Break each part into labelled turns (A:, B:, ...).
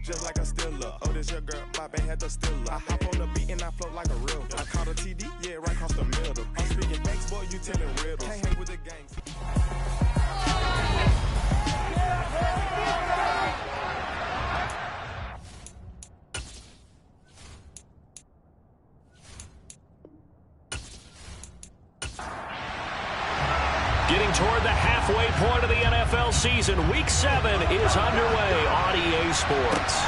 A: just like a stiller. Oh, this your girl, my band had to steal her. I hop on the beat and I float like a real. I caught a TD, yeah, right across the middle. I'm speaking thanks, boy, you telling riddles. Can't hang with the gangs.
B: Getting toward the halfway point of the NFL season. Week 7 is underway on EA Sports.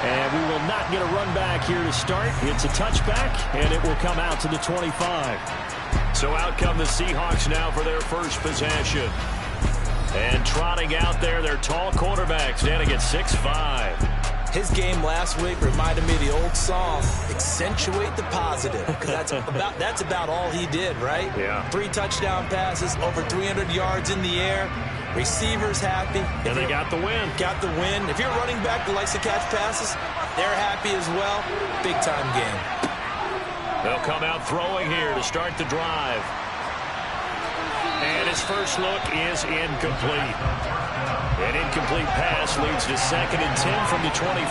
B: And we will not get a run back here to start. It's a touchback, and it will come out to the 25. So out come the Seahawks now for their first possession. And trotting out there, their tall quarterback standing at 6'5".
C: His game last week reminded me of the old song, accentuate the positive, because that's about all he did, right?
B: Yeah.
C: 3 touchdown passes, over 300 yards in the air, receivers happy.
B: And they got the win.
C: Got the win. If you're a running back that likes to catch passes, they're happy as well. Big-time game.
B: They'll come out throwing here to start the drive. And his first look is incomplete. An incomplete pass leads to 2nd and 10 from the 25.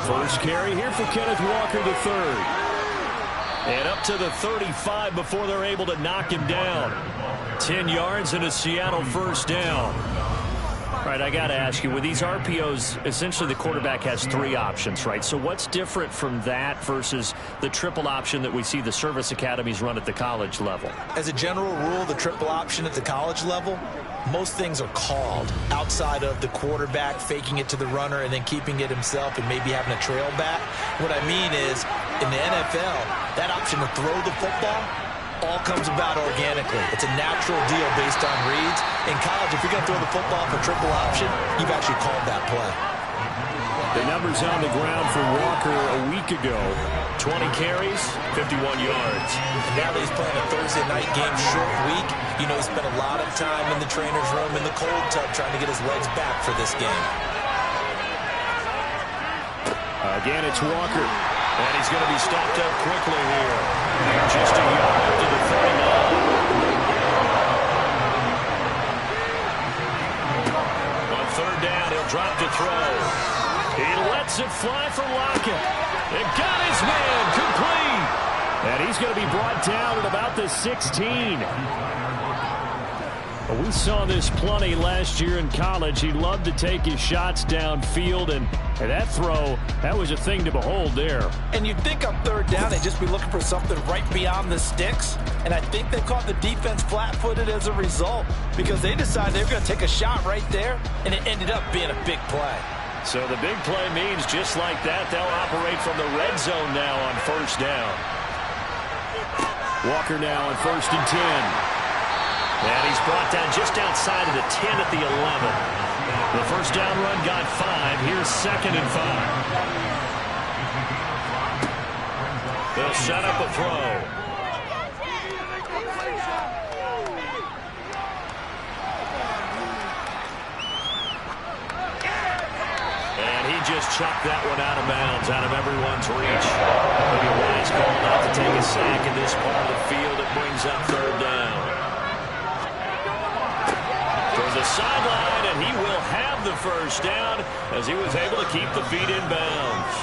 B: First carry here for Kenneth Walker III. And up to the 35 before they're able to knock him down. 10 yards and a Seattle first down. All right, I got to ask you, with these RPOs, essentially the quarterback has 3 options, right? So what's different from that versus the triple option that we see the service academies run at the college level?
C: As a general rule, the triple option at the college level, most things are called outside of the quarterback faking it to the runner and then keeping it himself and maybe having a trail back. What I mean is, in the NFL, that option to throw the football all comes about organically. It's a natural deal based on reads. In college, if you're going to throw the football for triple option, you've actually called that play.
B: The numbers on the ground for Walker a week ago. 20 carries, 51 yards.
C: And now that he's playing a Thursday night game, short week, you know he spent a lot of time in the trainer's room in the cold tub trying to get his legs back for this game.
B: Again, it's Walker. And he's going to be stopped up quickly here. Just a yard to the 39. On 3rd down, he'll drop to throw. He lets it fly for Lockett. It got his man complete. And he's going to be brought down at about the 16. We saw this plenty last year in college. He loved to take his shots downfield, and that throw, that was a thing to behold there.
C: And you'd think on 3rd down they'd just be looking for something right beyond the sticks, and I think they caught the defense flat-footed as a result because they decided they were going to take a shot right there, and it ended up being a big play.
B: So the big play means just like that, they'll operate from the red zone now on 1st down. Walker now on 1st and 10. And he's brought down just outside of the 10 at the 11. The first down run got 5. Here's 2nd and 5. They'll set up a throw. And he just chucked that one out of bounds, out of everyone's reach. Maybe a wise call not to take a sack in this part of the field. It brings up 3rd down. The sideline, and he will have the first down as he was able to keep the feet in bounds.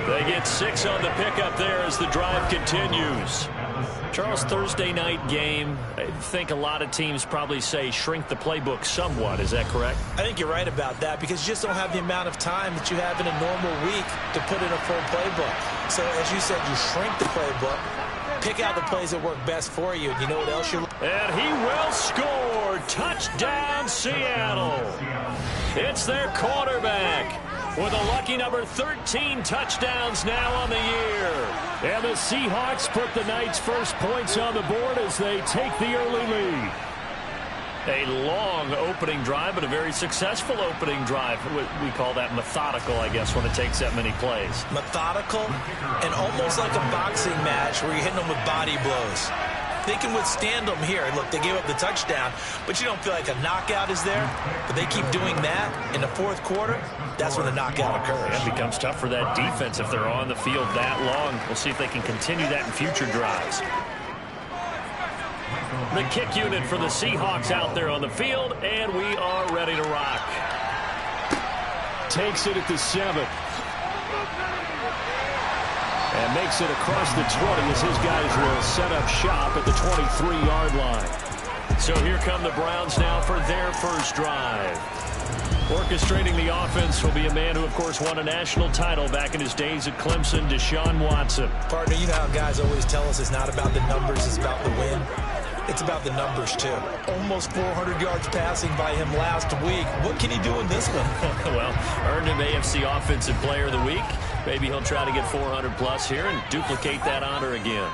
B: They get 6 on the pickup there as the drive continues. Charles, Thursday night game, I think a lot of teams probably say shrink the playbook somewhat. Is that correct?
C: I think you're right about that because you just don't have the amount of time that you have in a normal week to put in a full playbook. So, as you said, you shrink the playbook. Pick out the plays that work best for you. You know what else you're...
B: And he will score. Touchdown, Seattle. It's their quarterback with a lucky number 13 touchdowns now on the year. And the Seahawks put the night's first points on the board as they take the early lead. A long opening drive, but a very successful opening drive. We call that methodical, I guess, when it takes that many plays.
C: Methodical and almost like a boxing match where you're hitting them with body blows. They can withstand them here. Look, they gave up the touchdown, but you don't feel like a knockout is there. But they keep doing that in the 4th quarter. That's when the knockout occurs.
B: It becomes tough for that defense if they're on the field that long. We'll see if they can continue that in future drives. The kick unit for the Seahawks out there on the field, and we are ready to rock.
D: Takes it at the 7. And makes it across the 20 as his guys will set up shop at the 23-yard line.
B: So here come the Browns now for their first drive. Orchestrating the offense will be a man who, of course, won a national title back in his days at Clemson, Deshaun Watson.
C: Partner, you know how guys always tell us it's not about the numbers, it's about the win. It's about the numbers, too. Almost 400 yards passing by him last week. What can he do in this one?
B: Well, earned him AFC Offensive Player of the Week. Maybe he'll try to get 400-plus here and duplicate that honor again.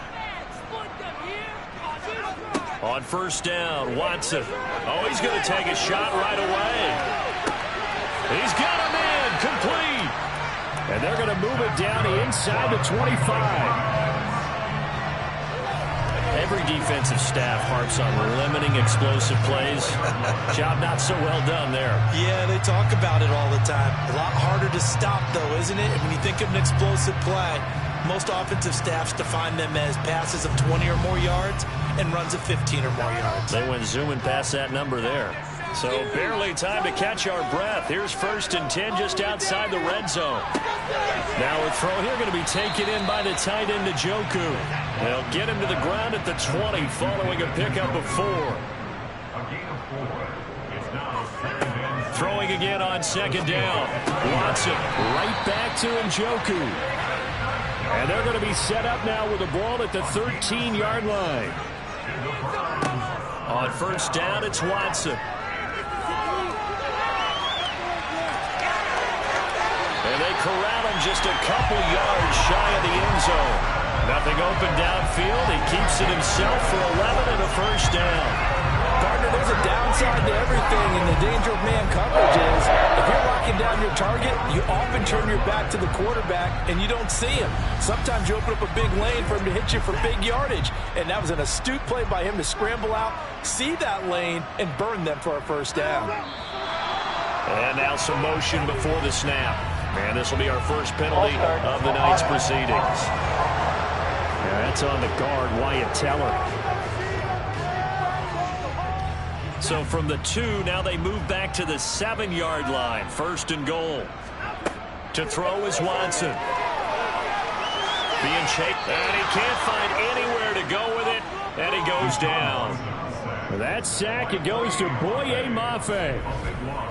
B: On first down, Watson. Oh, he's going to take a shot right away. He's got him in, complete. And they're going to move it down inside the 25. Every defensive staff harps on limiting explosive plays. Job not so well done there.
C: Yeah, they talk about it all the time. A lot harder to stop, though, isn't it? When you think of an explosive play, most offensive staffs define them as passes of 20 or more yards and runs of 15 or more yards.
B: They went zooming past that number there. So barely time to catch our breath. Here's 1st and 10 just outside the red zone. Now a throw here going to be taken in by the tight end, Njoku. They'll get him to the ground at the 20 following a pickup of 4. Throwing again on 2nd down. Watson right back to Njoku. And they're going to be set up now with the ball at the 13-yard line. On 1st down, it's Watson. And they corral him just a couple yards shy of the end zone. Nothing open downfield. He keeps it himself for 11 and a 1st down.
C: Partner, there's a downside to everything, and the danger of man coverage is if you're locking down your target, you often turn your back to the quarterback and you don't see him. Sometimes you open up a big lane for him to hit you for big yardage, and that was an astute play by him to scramble out, see that lane, and burn them for a 1st down.
B: And now some motion before the snap. And this will be our first penalty of the night's proceedings.
D: Yeah, that's on the guard, Wyatt Teller.
B: So from the 2, now they move back to the 7-yard line. 1st and goal. To throw is Watson. Being chased, and he can't find anywhere to go with it, and he goes down.
D: For that sack, it goes to Boye Mafe.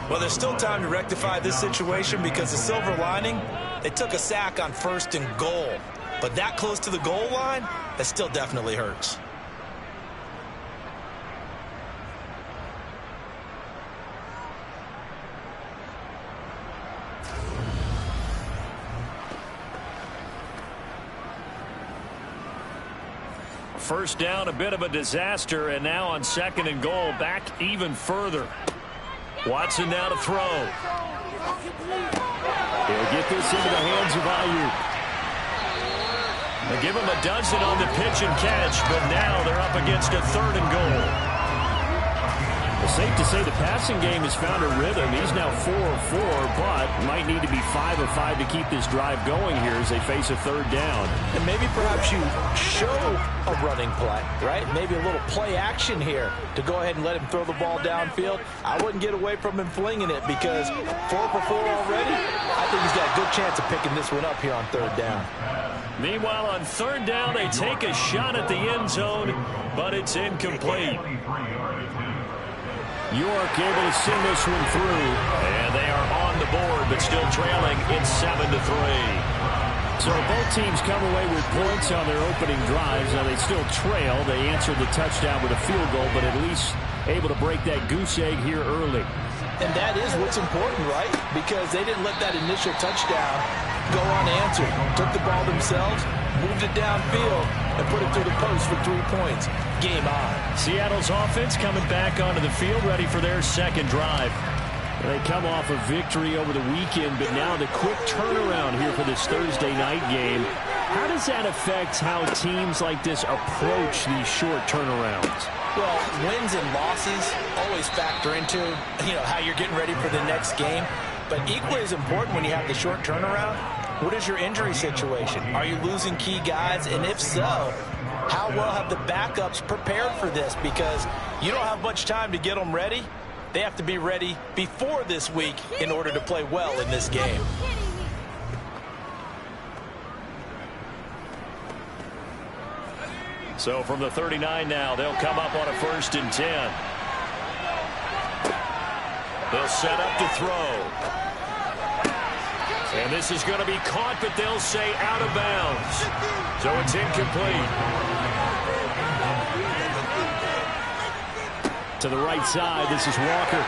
C: Well, there's still time to rectify this situation because the silver lining, they took a sack on 1st and goal. But that close to the goal line, that still definitely hurts.
B: First down, a bit of a disaster, and now on 2nd and goal, back even further. Watson now to throw.
D: He'll get this into the hands of Ayuk.
B: They give him a dozen on the pitch and catch, but now they're up against a 3rd and goal.
D: It's safe to say the passing game has found a rhythm. He's now 4 of 4, but might need to be 5 of 5 to keep this drive going here as they face a 3rd down.
C: And maybe perhaps you show a running play, right? Maybe a little play action here to go ahead and let him throw the ball downfield. I wouldn't get away from him flinging it because 4 for 4 already. I think he's got a good chance of picking this one up here on 3rd down.
B: Meanwhile, on 3rd down, they take a shot at the end zone, but it's incomplete.
D: York able to send this one through.
B: And they are on the board, but still trailing. It's 7-3.
D: So both teams come away with points on their opening drives. Now they still trail. They answered the touchdown with a field goal, but at least able to break that goose egg here early.
C: And that is what's important, right? Because they didn't let that initial touchdown go unanswered. Took the ball themselves, moved it downfield, and put it through the post for 3 points. Game on.
B: Seattle's offense coming back onto the field, ready for their 2nd drive.
D: They come off a victory over the weekend, but now the quick turnaround here for this Thursday night game. How does that affect how teams like this approach these short turnarounds?
C: Well, wins and losses always factor into, how you're getting ready for the next game. But equally as important when you have the short turnaround, what is your injury situation? Are you losing key guys? And if so, how well have the backups prepared for this? Because you don't have much time to get them ready. They have to be ready before this week in order to play well in this game.
B: So from the 39 now, they'll come up on a 1st and 10. They'll set up to throw. And this is going to be caught, but they'll say out of bounds. So it's incomplete.
D: To the right side, this is Walker.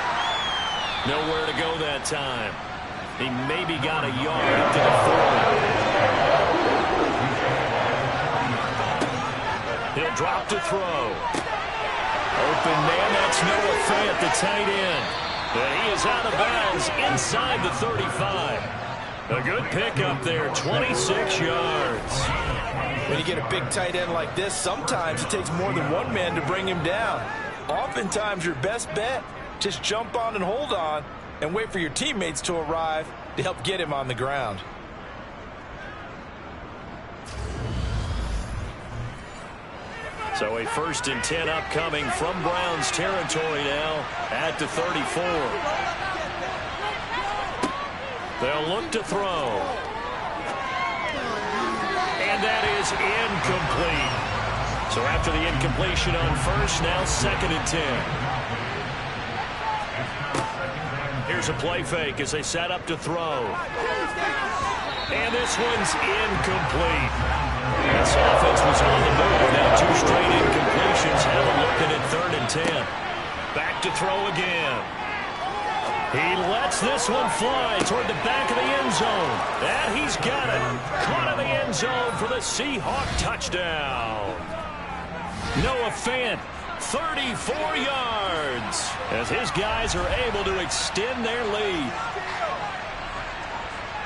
B: Nowhere to go that time. He maybe got a yard up to the 40. He'll drop to throw. Open man, that's Noah Fant, the tight end. But he is out of bounds inside the 35. A good pickup there, 26 yards.
C: When you get a big tight end like this, sometimes it takes more than one man to bring him down. Oftentimes, your best bet, just jump on and hold on and wait for your teammates to arrive to help get him on the ground.
B: So a 1st and 10 upcoming from Browns territory now at the 34. They'll look to throw. And that is incomplete. So after the incompletion on 1st, now 2nd and 10. Here's a play fake as they set up to throw. And this one's incomplete. This offense was on the move. Now 2 straight incompletions. Have a look at it, 3rd and 10. Back to throw again. He lets this one fly toward the back of the end zone. And he's got it. Caught in the end zone for the Seahawk touchdown. Noah Fant, 34 yards, as his guys are able to extend their lead.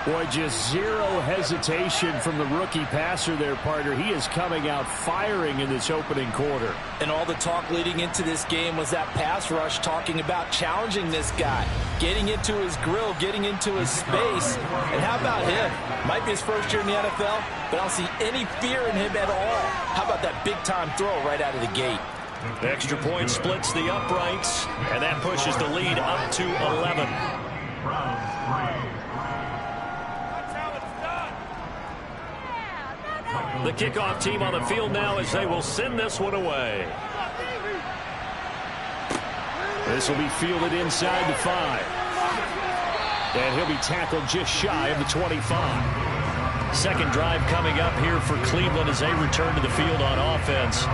D: Boy, just zero hesitation from the rookie passer there, partner. He is coming out firing in this opening quarter.
C: And all the talk leading into this game was that pass rush talking about challenging this guy, getting into his grill, getting into his space. And how about him? Might be his first year in the NFL, but I don't see any fear in him at all. How about that big-time throw right out of the gate?
B: The extra point splits the uprights, and that pushes the lead up to 11. The kickoff team on the field now as they will send this one away.
D: This will be fielded inside the 5. And he'll be tackled just shy of the 25.
B: Second drive coming up here for Cleveland as they return to the field on offense.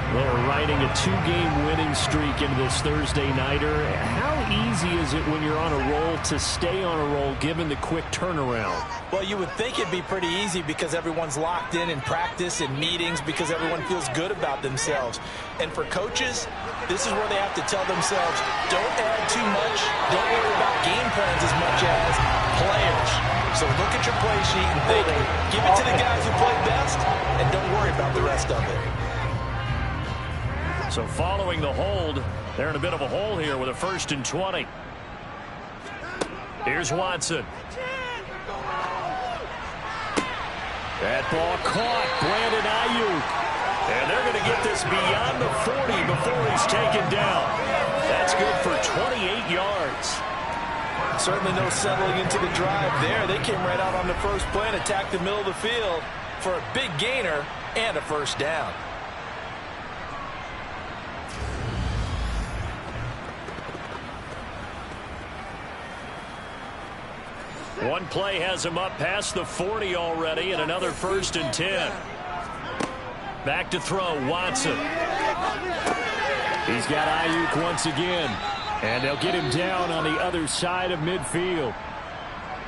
D: They're riding a 2-game winning streak into this Thursday nighter. How easy is it when you're on a roll to stay on a roll given the quick turnaround?
C: Well, you would think it'd be pretty easy because everyone's locked in practice and meetings because everyone feels good about themselves. And for coaches, this is where they have to tell themselves, don't add too much, don't worry about game plans as much as players. So look at your play sheet and think, give it to the guys who play best and don't worry about the rest of it.
B: So following the hold, they're in a bit of a hole here with a 1st and 20. Here's Watson.
D: That ball caught. Brandon Ayuk.
B: And they're going to get this beyond the 40 before he's taken down. That's good for 28 yards.
C: Certainly no settling into the drive there. They came right out on the first play and attacked the middle of the field for a big gainer and a 1st down.
B: One play has him up past the 40 already, and another 1st and 10. Back to throw, Watson.
D: He's got Ayuk once again, and they'll get him down on the other side of midfield.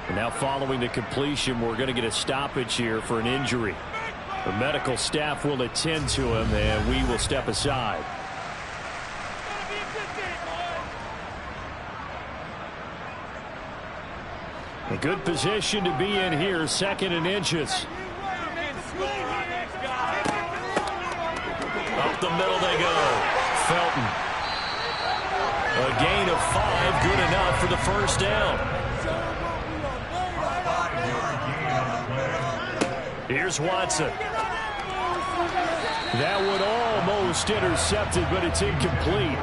D: And now following the completion, we're going to get a stoppage here for an injury. The medical staff will attend to him, and we will step aside. A good position to be in here, 2nd and inches.
B: Up the middle they go. Felton. A gain of 5, good enough for the 1st down. Here's Watson.
D: That one almost intercepted, but it's incomplete.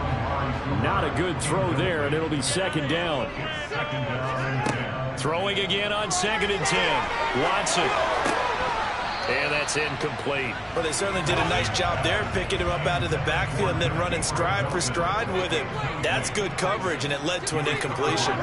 D: Not a good throw there, and it'll be second down.
B: Throwing again on 2nd and 10. Watson. And that's incomplete.
C: Well, they certainly did a nice job there, picking him up out of the backfield and then running stride for stride with him. That's good coverage, and it led to an incompletion.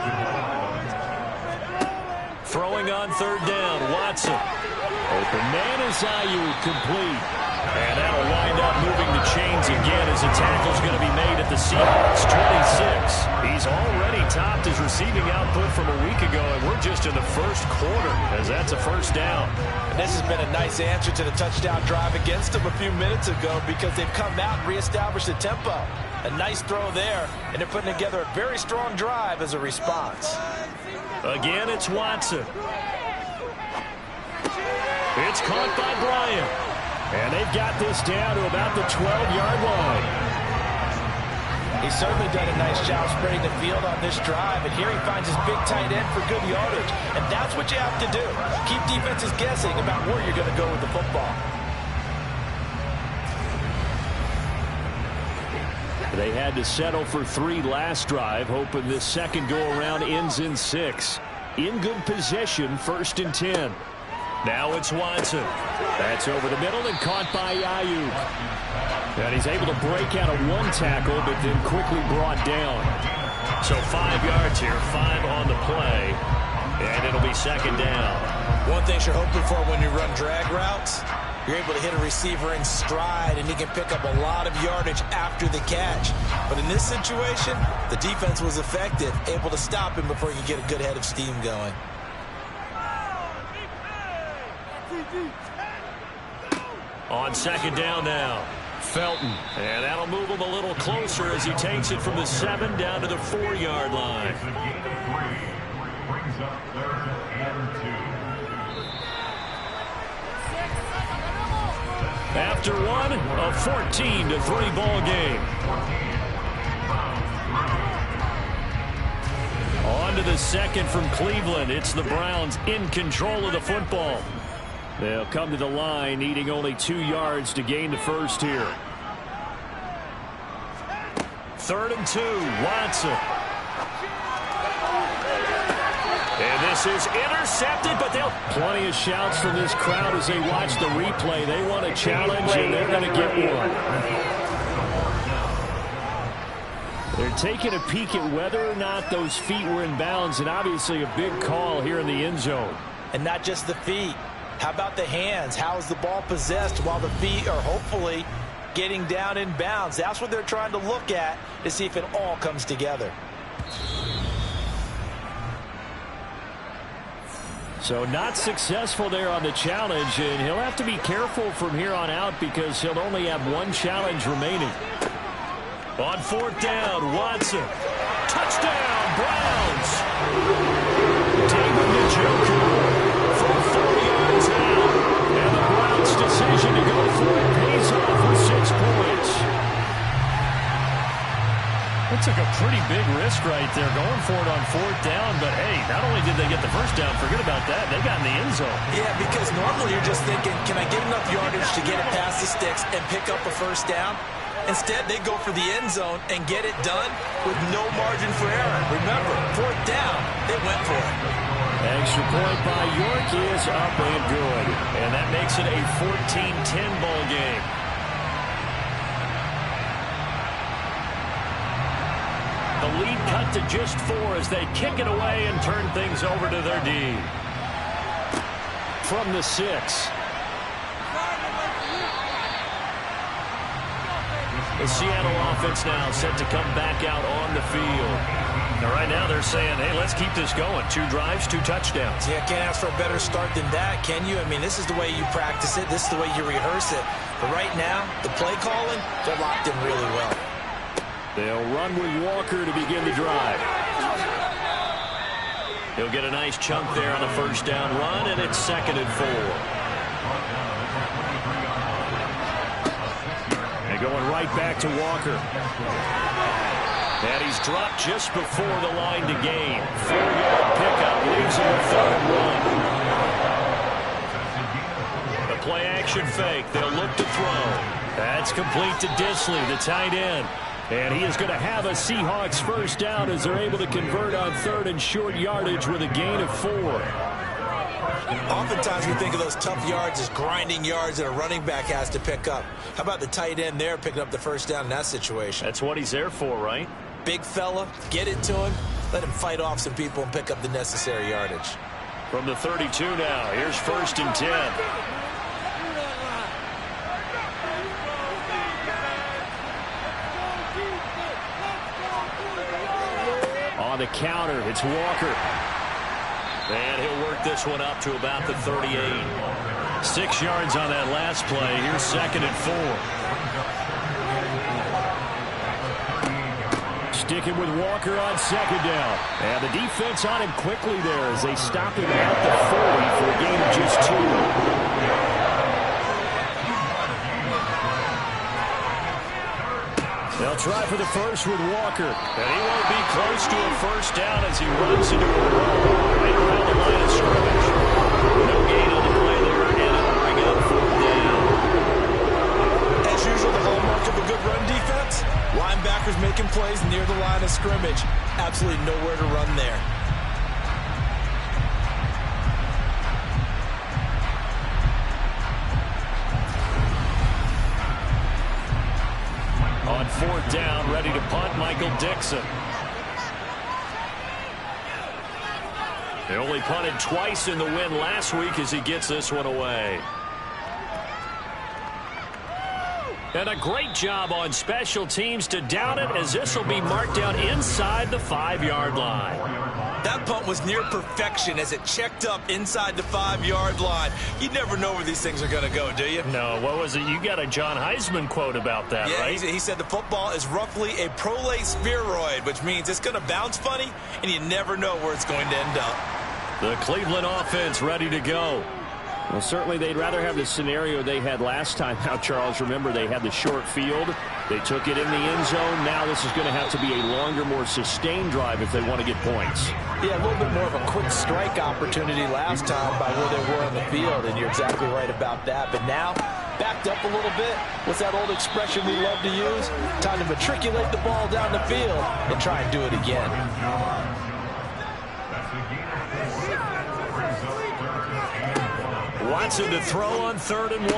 B: Throwing on 3rd down, Watson.
D: Open man is Ayuk, complete.
B: And that'll wind up moving the chains again as a tackle's going to be made at the Seahawks 26. He's already topped his receiving output from a week ago, and we're just in the first quarter as that's a first down.
C: And this has been a nice answer to the touchdown drive against them a few minutes ago because they've come out and reestablished the tempo. A nice throw there, and they're putting together a very strong drive as a response.
B: Again, it's Watson. It's caught by Bryant.
D: And they've got this down to about the 12-yard line.
C: He's certainly done a nice job spreading the field on this drive, and here he finds his big tight end for good yardage. And that's what you have to do. Keep defenses guessing about where you're going to go with the football.
D: They had to settle for 3 last drive, hoping this second go-around ends in 6. In good possession, 1st and 10.
B: Now it's Watson.
D: That's over the middle and caught by Ayuk. And he's able to break out of 1 tackle, but then quickly brought down.
B: So 5 yards here, 5 on the play, and it'll be second down.
C: One thing you're hoping for when you run drag routes, you're able to hit a receiver in stride, and he can pick up a lot of yardage after the catch. But in this situation, the defense was effective, able to stop him before he could get a good head of steam going.
B: On second down now, Felton. And that'll move him a little closer as he takes it from the 7 down to the 4-yard line. After one, a 14-3 ball game. On to the second from Cleveland. It's the Browns in control of the football. They'll come to the line, needing only 2 yards to gain the first here. 3rd and 2, Watson. And this is intercepted, but they'll...
D: Plenty of shouts from this crowd as they watch the replay. They want a challenge, and they're going to get one. They're taking a peek at whether or not those feet were in bounds, and obviously a big call here in the end zone.
C: And not just the feet. How about the hands? How is the ball possessed while the feet are hopefully getting down in bounds? That's what they're trying to look at to see if it all comes together.
D: So not successful there on the challenge, and he'll have to be careful from here on out because he'll only have 1 challenge remaining.
B: On 4th down, Watson. Touchdown, Browns. David Njoku from 4 yards out. And the Browns' decision to go for it pays off with 6 points. That took a pretty big risk right there, going for it on 4th down. But, hey, not only did they get the first down, forget about that, they got in the end zone.
C: Yeah, because normally you're just thinking, can I get enough yardage to get it past the sticks and pick up a first down? Instead, they go for the end zone and get it done with no margin for error. Remember, 4th down, they went for it.
D: Extra point by York is up and good.
B: And that makes it a 14-10 ball game. The lead cut to just 4 as they kick it away and turn things over to their D.
D: From the 6.
B: The Seattle offense now set to come back out on the field. Now, right now they're saying, hey, let's keep this going. 2 drives, 2 touchdowns.
C: Yeah, can't ask for a better start than that, can you? I mean, this is the way you practice it. This is the way you rehearse it. But right now, the play calling, they're locked in really well.
D: They'll run with Walker to begin the drive.
B: He'll get a nice chunk there on the first down run, and it's 2nd and 4.
D: And going right back to Walker.
B: And he's dropped just before the line to gain. 4-yard pickup leaves him a 3rd and 1. The play action fake. They'll look to throw. That's complete to Disley, the tight end. And he is going to have a Seahawks first down as they're able to convert on 3rd and short yardage with a gain of 4.
C: Oftentimes we think of those tough yards as grinding yards that a running back has to pick up. How about the tight end there picking up the first down in that situation?
B: That's what he's there for, right?
C: Big fella, get it to him, let him fight off some people and pick up the necessary yardage.
B: From the 32 now, here's 1st and 10. On the counter, it's Walker. And he'll work this one up to about the 38. 6 yards on that last play. Here's 2nd and 4. Sticking with Walker on 2nd down. And the defense on him quickly there as they stop him at the 40 for a gain of just 2. They'll try for the first with Walker. And he won't be close to a first down as he runs into a wall right around the line of scrimmage. No gain on the play there, and it'll bring up 4th down.
C: As usual, the hallmark of a good run defense, linebackers making plays near the line of scrimmage. Absolutely nowhere to run there.
B: On 4th down, ready to punt, Michael Dixon. He only punted twice in the win last week as he gets this one away. And a great job on special teams to down it as this will be marked down inside the 5-yard line.
C: That punt was near perfection as it checked up inside the 5-yard line. You never know where these things are going to go, do you?
B: No, what was it? You got a John Heisman quote about that,
C: yeah,
B: right?
C: He said the football is roughly a prolate spheroid, which means it's going to bounce funny, and you never know where it's going to end up.
B: The Cleveland offense ready to go.
D: Well, certainly they'd rather have the scenario they had last time. Now, Charles, remember they had the short field. They took it in the end zone. Now this is going to have to be a longer, more sustained drive if they want to get points.
C: Yeah, a little bit more of a quick strike opportunity last time by where they were on the field, and you're exactly right about that. But now, backed up a little bit. What's that old expression we love to use? Time to matriculate the ball down the field and try and do it again.
B: Watson to throw on 3rd and 1.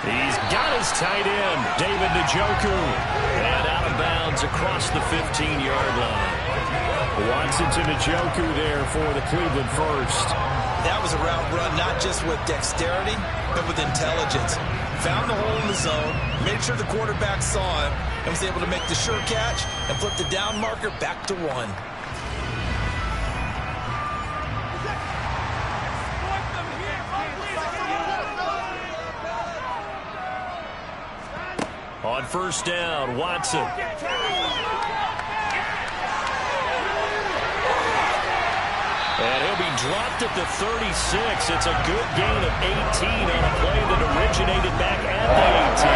B: He's got his tight end, David Njoku. And out of bounds across the 15-yard line. Watson to Njoku there for the Cleveland first.
C: That was a route run not just with dexterity, but with intelligence. Found the hole in the zone, made sure the quarterback saw him, and was able to make the sure catch and flip the down marker back to 1.
B: On 1st down, Watson. And he'll be dropped at the 36. It's a good gain of 18 on a play that originated back at the 18.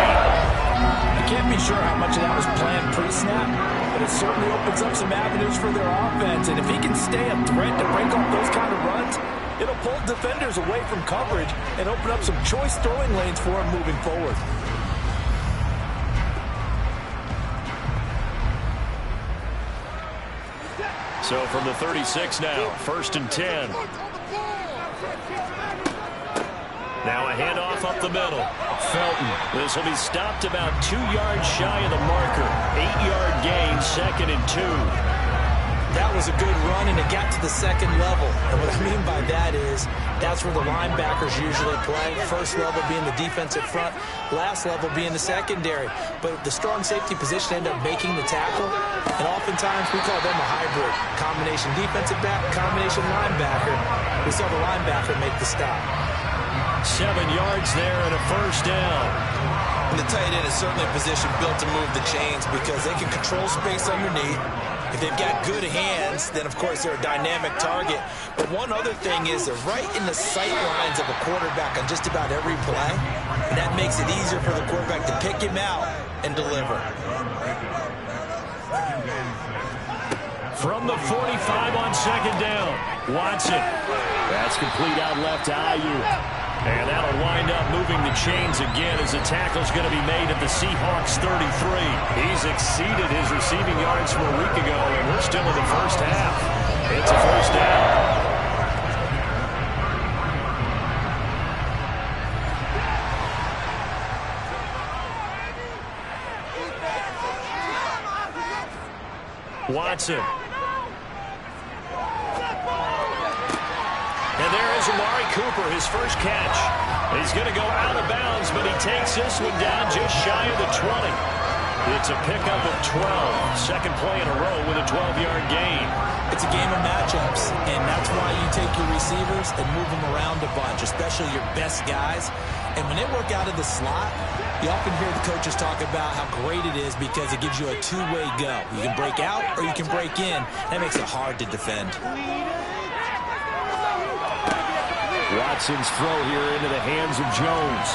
C: I can't be sure how much of that was planned pre-snap, but it certainly opens up some avenues for their offense. And if he can stay a threat to break off those kind of runs, it'll pull defenders away from coverage and open up some choice throwing lanes for him moving forward.
B: So from the 36 now, 1st and 10. Now a handoff up the middle. Felton. This will be stopped about 2 yards shy of the marker. 8-yard gain, 2nd and 2.
C: That was a good run, and it got to the 2nd level. And what I mean by that is that's where the linebackers usually play. First level being the defensive front, last level being the secondary. But the strong safety position ended up making the tackle, and oftentimes we call them a hybrid. Combination defensive back, combination linebacker. We saw the linebacker make the stop.
B: 7 yards there and a first down.
C: And the tight end is certainly a position built to move the chains because they can control space underneath. If they've got good hands, then, of course, they're a dynamic target. But one other thing is they're right in the sight lines of a quarterback on just about every play. And that makes it easier for the quarterback to pick him out and deliver.
B: From the 45 on 2nd down, Watson.
D: That's complete out left to Ayuk.
B: And that'll wind up moving the chains again as the tackle's going to be made at the Seahawks 33. He's exceeded his receiving yards from a week ago, and we're still in the first half. It's a first down. Watson. And there is Amari Cooper, his first catch. He's going to go out of bounds, but he takes this one down just shy of the 20. It's a pickup of 12. Second play in a row with a 12-yard gain.
C: It's a game of matchups, and that's why you take your receivers and move them around a bunch, especially your best guys. And when they work out of the slot, you often hear the coaches talk about how great it is because it gives you a two-way go. You can break out or you can break in. That makes it hard to defend.
B: Watson's throw here into the hands of Jones.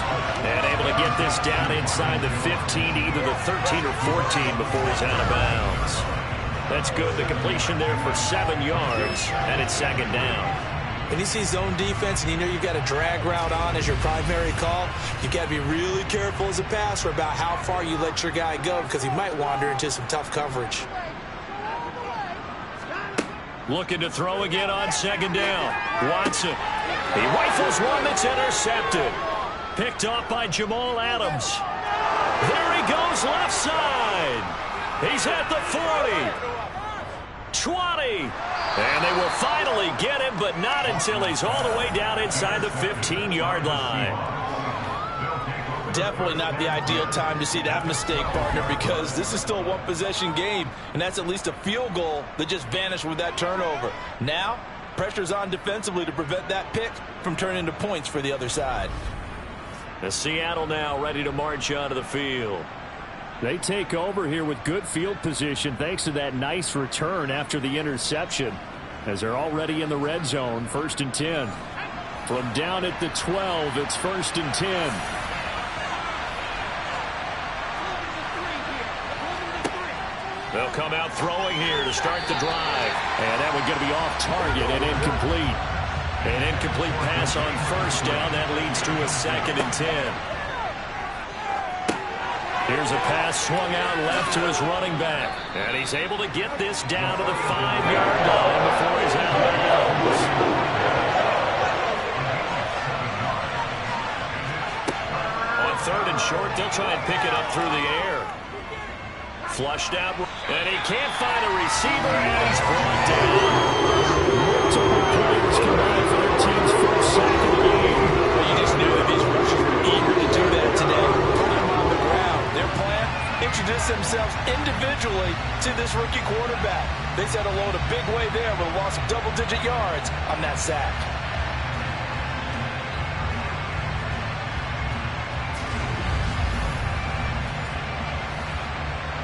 B: And able to get this down inside the 15, either the 13 or 14 before he's out of bounds. That's good. The completion there for 7 yards, and it's second down.
C: When you see zone defense and you know you've got a drag route on as your primary call, you've got to be really careful as a passer about how far you let your guy go because he might wander into some tough coverage.
B: Looking to throw again on second down. Watson. He rifles one that's intercepted. Picked off by Jamal Adams. There he goes left side. He's at the 40. 20. And they will finally get him, but not until he's all the way down inside the 15-yard line.
E: Definitely not the ideal time to see that mistake, partner, because this is still a one-possession game, and that's at least a field goal that just vanished with that turnover. Now, pressure's on defensively to prevent that pick from turning into points for the other side.
B: The Seattle now ready to march onto the field.
D: They take over here with good field position thanks to that nice return after the interception, as they're already in the red zone. 1st and 10. From down at the 12, it's 1st and 10.
B: They'll come out throwing here to start the drive. And that one's going to be off target and incomplete. An incomplete pass on 1st down. That leads to a 2nd and 10. Here's a pass swung out left to his running back. And he's able to get this down to the 5-yard line before he's out of bounds. On 3rd and short, they'll try and pick it up through the air. Flushed out, and he can't find a receiver, and he's brought down.
D: Multiple players combined for their team's first sack of the game.
E: Well, you just knew that these rushers were eager to do that today. Put him on the ground. Their plan, introduce themselves individually to this rookie quarterback. They said hello in a big way there with a loss of double-digit yards on that sack.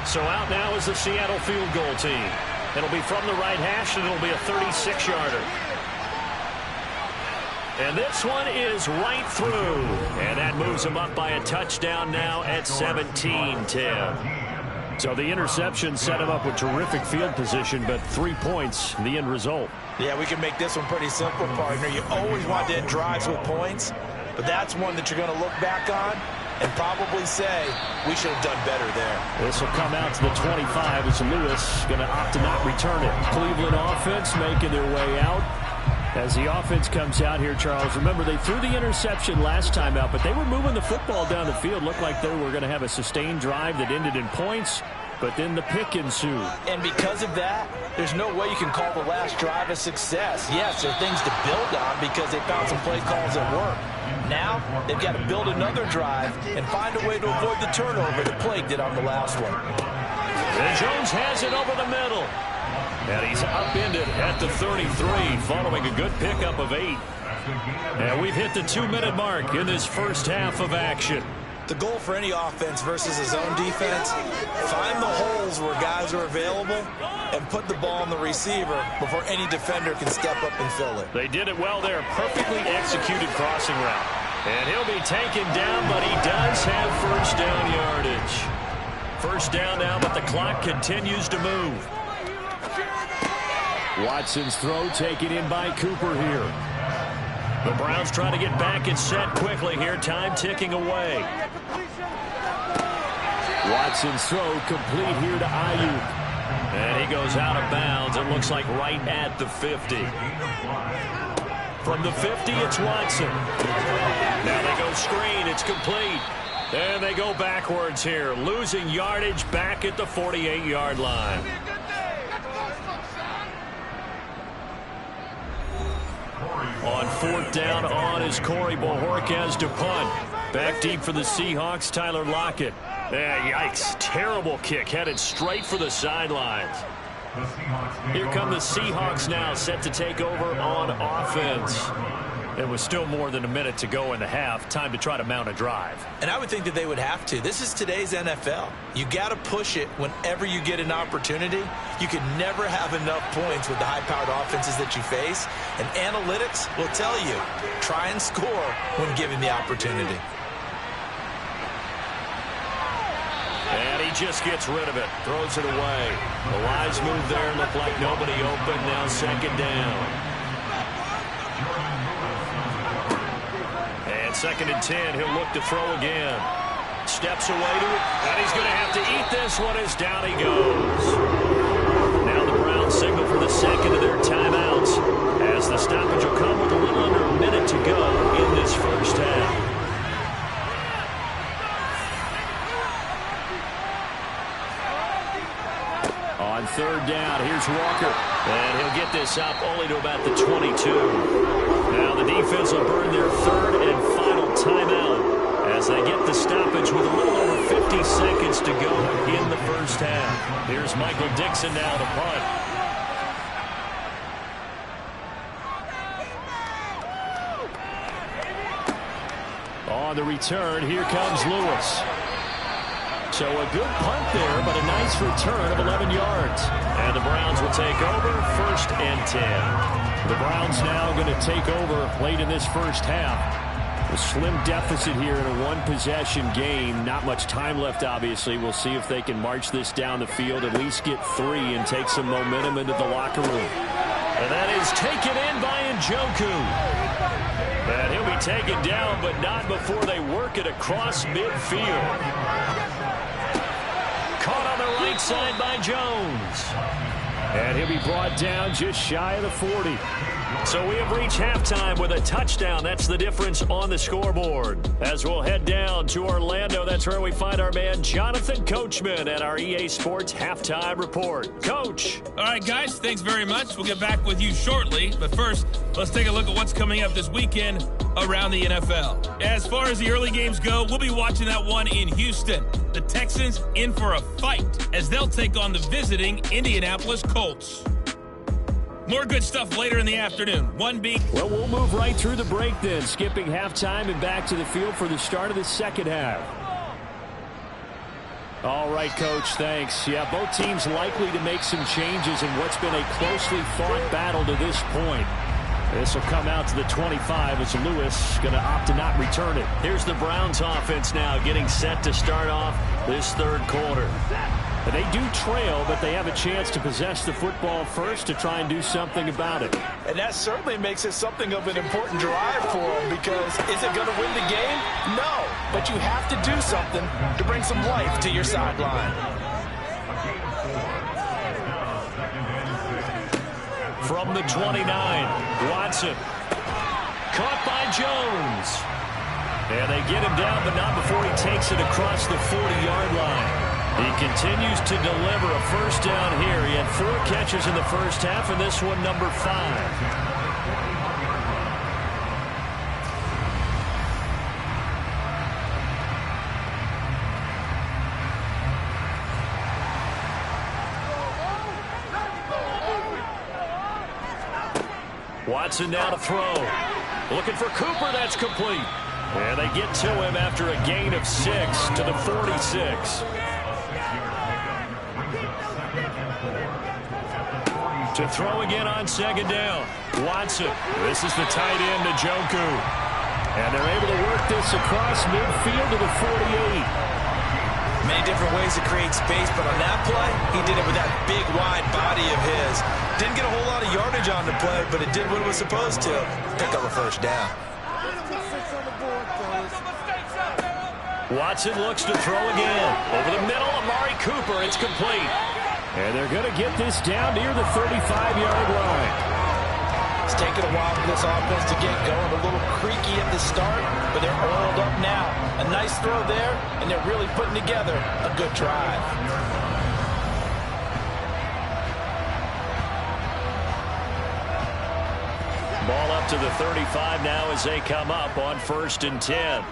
B: So out now is the Seattle field goal team. It'll be from the right hash, and it'll be a 36-yarder. And this one is right through. And that moves them up by a touchdown now at 17-10.
D: So the interception set him up with terrific field position, but 3 points, the end result.
C: Yeah, we can make this one pretty simple, partner. You always want to end drives with points, but that's one that you're going to look back on and probably say, we should have done better there.
D: This will come out to the 25 as Lewis going to opt to not return it. Cleveland offense making their way out. As the offense comes out here, Charles, remember they threw the interception last time out, but they were moving the football down the field. Looked like they were going to have a sustained drive that ended in points, but then the pick ensued.
E: And because of that, there's no way you can call the last drive a success. Yes, there are things to build on because they found some play calls that work. Now, they've got to build another drive and find a way to avoid the turnover that plagued it on the last one.
B: And Jones has it over the middle. And he's upended at the 33 following a good pickup of 8. And we've hit the 2-minute mark in this first half of action.
C: The goal for any offense versus a zone defense, find the holes where guys are available and put the ball on the receiver before any defender can step up and fill it.
B: They did it well there. Perfectly executed crossing route. And he'll be taken down, but he does have first down yardage. First down now, but the clock continues to move.
D: Watson's throw taken in by Cooper here.
B: The Browns trying to get back and set quickly here. Time ticking away.
D: Watson's throw complete here to Ayuk.
B: And he goes out of bounds. It looks like right at the 50. From the 50, it's Watson. Now they go screen. It's complete. And they go backwards here. Losing yardage back at the 48-yard line. On 4th down on is Corey Bojorquez to punt. Back deep for the Seahawks, Tyler Lockett. Yikes. Terrible kick headed straight for the sidelines. Here come the Seahawks now, set to take over on offense. It was still more than a minute to go in the half. Time to try to mount a drive.
C: And I would think that they would have to. This is today's NFL. You got to push it whenever you get an opportunity. You can never have enough points with the high-powered offenses that you face. And analytics will tell you, try and score when given the opportunity.
B: And he just gets rid of it. Throws it away. The Lions move there. Look like nobody open. Now 2nd down. And 2nd and 10. He'll look to throw again. Steps away to it. And he's going to have to eat this one as down he goes. Now the Browns signal for the second of their timeouts, as the stoppage will come with a little under a minute to go in this first half.
D: On 3rd down, here's Walker.
B: And he'll get this up only to about the 22. Now the defense will burn their 3rd and final timeout as they get the stoppage with a little over 50 seconds to go in the first half. Here's Michael Dixon now to punt.
D: On the return, here comes Lewis. So a good punt there, but a nice return of 11 yards.
B: And the Browns will take over 1st and 10.
D: The Browns now going to take over late in this first half. A slim deficit here in a one-possession game. Not much time left, obviously. We'll see if they can march this down the field, at least get 3 and take some momentum into the locker room.
B: And that is taken in by Njoku. And he'll be taken down, but not before they work it across midfield. Caught on the right side by Jones.
D: And he'll be brought down just shy of the 40.
B: So we have reached halftime with a touchdown. That's the difference on the scoreboard. As we'll head down to Orlando, that's where we find our man Jonathan Coachman at our EA Sports Halftime Report. Coach.
F: All right, guys, thanks very much. We'll get back with you shortly. But first, let's take a look at what's coming up this weekend around the NFL. As far as the early games go, we'll be watching that one in Houston. The Texans in for a fight as they'll take on the visiting Indianapolis Colts. More good stuff later in the afternoon. One being...
D: Well, we'll move right through the break then, skipping halftime and back to the field for the start of the second half. All right, Coach, thanks. Yeah, both teams likely to make some changes in what's been a closely fought battle to this point. This will come out to the 25 as Lewis going to opt to not return it.
B: Here's the Browns offense now getting set to start off this 3rd quarter.
D: And they do trail, but they have a chance to possess the football first to try and do something about it.
C: And that certainly makes it something of an important drive for them, because is it going to win the game? No, but you have to do something to bring some life to your sideline.
B: From the 29, Watson. Caught by Jones. And they get him down, but not before he takes it across the 40-yard line. He continues to deliver a first down here. He had 4 catches in the first half, and this one number 5. Watson now to throw. Looking for Cooper. That's complete. And they get to him after a gain of 6 to the 46. To throw again on 2nd down. Watson. This is the tight end, Njoku. And they're able to work this across midfield to the 48.
E: Many different ways to create space, but on that play, he did it with that big, wide body of his. Didn't get a whole lot of yardage on the play, but it did what it was supposed to. Pick up a first down.
B: Watson looks to throw again. Over the middle, Amari Cooper. It's complete.
D: And they're going to get this down near the 35-yard line.
E: It's taken a while for this offense to get going. A little creaky at the start, but they're oiled up now. A nice throw there, and they're really putting together a good drive.
B: Ball up to the 35 now as they come up on 1st and 10.